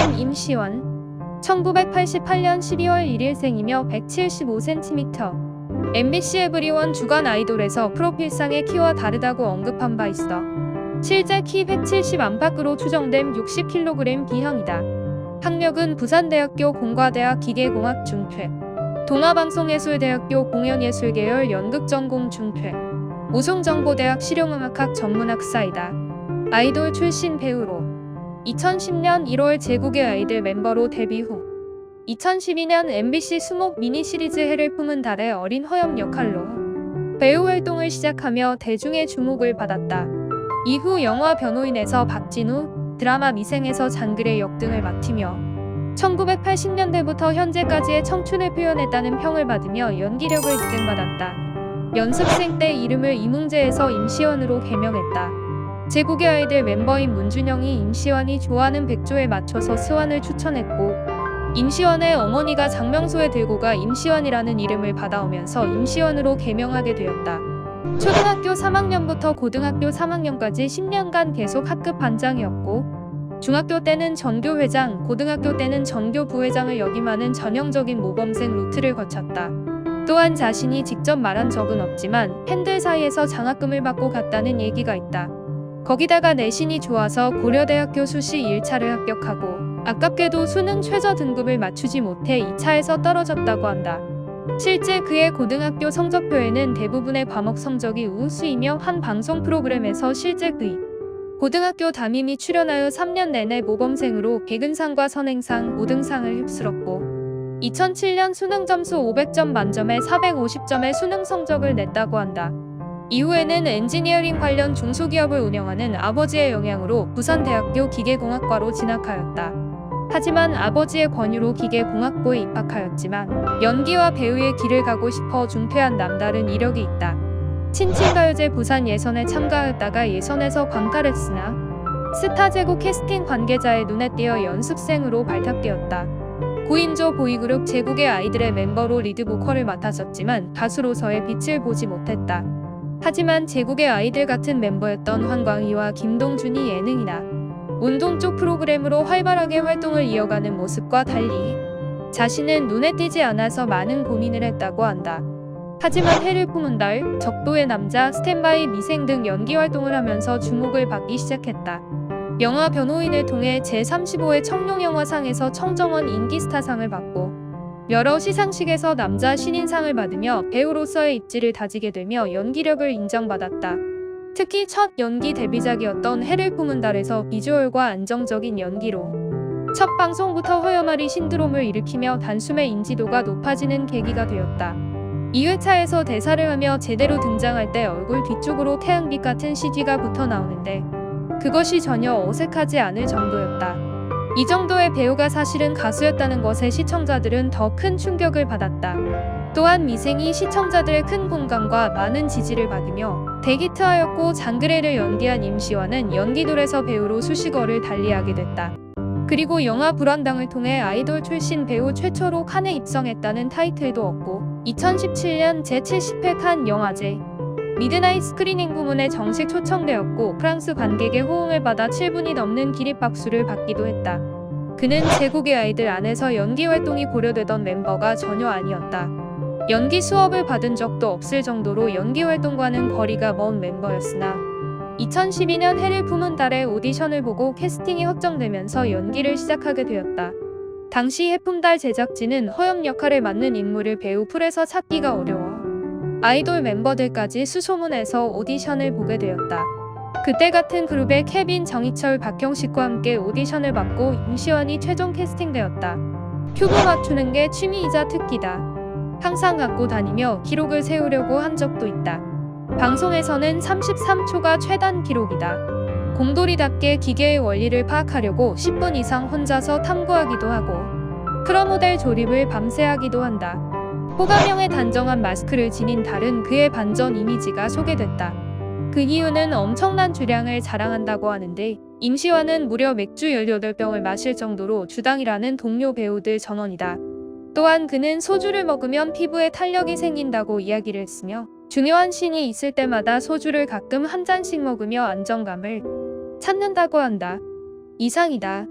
이름 임시완. 1988년 12월 1일 생이며 175cm. MBC 에브리원 주간 아이돌에서 프로필상의 키와 다르다고 언급한 바 있어. 실제 키 170 안팎으로 추정됨 60kg B형이다. 학력은 부산대학교 공과대학 기계공학 중퇴, 동아방송예술대학교 공연예술계열 연극전공 중퇴, 우송정보대학 실용음악학 전문학사이다. 아이돌 출신 배우로 2010년 1월 제국의 아이들 멤버로 데뷔 후 2012년 MBC 수목 미니시리즈 해를 품은 달의 어린 허염 역할로 배우 활동을 시작하며 대중의 주목을 받았다. 이후 영화 변호인에서 박진우, 드라마 미생에서 장그래 역 등을 맡으며 1980년대부터 현재까지의 청춘을 표현했다는 평을 받으며 연기력을 인정받았다. 연습생 때 이름을 이문재에서 임시완으로 개명했다. 제국의 아이들 멤버인 문준영이 임시완이 좋아하는 백조에 맞춰서 스완을 추천했고, 임시완의 어머니가 장명소에 들고 가 임시완이라는 이름을 받아오면서 임시완으로 개명하게 되었다. 초등학교 3학년부터 고등학교 3학년까지 10년간 계속 학급 반장이었고, 중학교 때는 전교회장, 고등학교 때는 전교부회장을 역임하는 전형적인 모범생 루트를 거쳤다. 또한 자신이 직접 말한 적은 없지만 팬들 사이에서 장학금을 받고 갔다는 얘기가 있다. 거기다가 내신이 좋아서 고려대학교 수시 1차를 합격하고 아깝게도 수능 최저 등급을 맞추지 못해 2차에서 떨어졌다고 한다. 실제 그의 고등학교 성적표에는 대부분의 과목 성적이 우수이며 한 방송 프로그램에서 실제 그의 고등학교 담임이 출연하여 3년 내내 모범생으로 개근상과 선행상, 5등상을 휩쓸었고 2007년 수능 점수 500점 만점에 450점의 수능 성적을 냈다고 한다. 이후에는 엔지니어링 관련 중소기업을 운영하는 아버지의 영향으로 부산대학교 기계공학과로 진학하였다. 하지만 아버지의 권유로 기계공학부에 입학하였지만 연기와 배우의 길을 가고 싶어 중퇴한 남다른 이력이 있다. 친친가요제 부산 예선에 참가하였다가 예선에서 광탈했으나 스타제국 캐스팅 관계자의 눈에 띄어 연습생으로 발탁되었다. 9인조 보이그룹 제국의 아이들의 멤버로 리드 보컬을 맡았었지만 가수로서의 빛을 보지 못했다. 하지만 제국의 아이들 같은 멤버였던 황광희와 김동준이 예능이나 운동 쪽 프로그램으로 활발하게 활동을 이어가는 모습과 달리 자신은 눈에 띄지 않아서 많은 고민을 했다고 한다. 하지만 해를 품은 달, 적도의 남자, 스탠바이 미생 등 연기 활동을 하면서 주목을 받기 시작했다. 영화 변호인을 통해 제35회 청룡영화상에서 청정원 인기스타상을 받고 여러 시상식에서 남자 신인상을 받으며 배우로서의 입지를 다지게 되며 연기력을 인정받았다. 특히 첫 연기 데뷔작이었던 해를 품은 달에서 비주얼과 안정적인 연기로 첫 방송부터 허여마리 신드롬을 일으키며 단숨에 인지도가 높아지는 계기가 되었다. 2회차에서 대사를 하며 제대로 등장할 때 얼굴 뒤쪽으로 태양빛 같은 CG가 붙어 나오는데 그것이 전혀 어색하지 않을 정도였다. 이 정도의 배우가 사실은 가수였다는 것에 시청자들은 더 큰 충격을 받았다. 또한 미생이 시청자들의 큰 공감과 많은 지지를 받으며 대히트하였고 장그래를 연기한 임시완은 연기돌에서 배우로 수식어를 달리하게 됐다. 그리고 영화 불안당을 통해 아이돌 출신 배우 최초로 칸에 입성했다는 타이틀도 얻고 2017년 제70회 칸 영화제 미드나잇 스크리닝 부문에 정식 초청되었고 프랑스 관객의 호응을 받아 7분이 넘는 기립박수를 받기도 했다. 그는 제국의 아이들 안에서 연기 활동이 고려되던 멤버가 전혀 아니었다. 연기 수업을 받은 적도 없을 정도로 연기 활동과는 거리가 먼 멤버였으나 2012년 해를 품은 달에 오디션을 보고 캐스팅이 확정되면서 연기를 시작하게 되었다. 당시 해품달 제작진은 허염 역할을 맡는 인물을 배우 풀에서 찾기가 어려워 아이돌 멤버들까지 수소문해서 오디션을 보게 되었다. 그때 같은 그룹의 케빈, 정희철, 박형식과 함께 오디션을 받고 임시완이 최종 캐스팅되었다. 큐브 맞추는 게 취미이자 특기다. 항상 갖고 다니며 기록을 세우려고 한 적도 있다. 방송에서는 33초가 최단 기록이다. 공돌이답게 기계의 원리를 파악하려고 10분 이상 혼자서 탐구하기도 하고 프로모델 조립을 밤새 하기도 한다. 호감형의 단정한 마스크를 지닌 달은 그의 반전 이미지가 소개됐다. 그 이유는 엄청난 주량을 자랑한다고 하는데 임시완은 무려 맥주 18병을 마실 정도로 주당이라는 동료 배우들 전원이다. 또한 그는 소주를 먹으면 피부에 탄력이 생긴다고 이야기를 했으며 중요한 씬이 있을 때마다 소주를 가끔 한 잔씩 먹으며 안정감을 찾는다고 한다. 이상이다.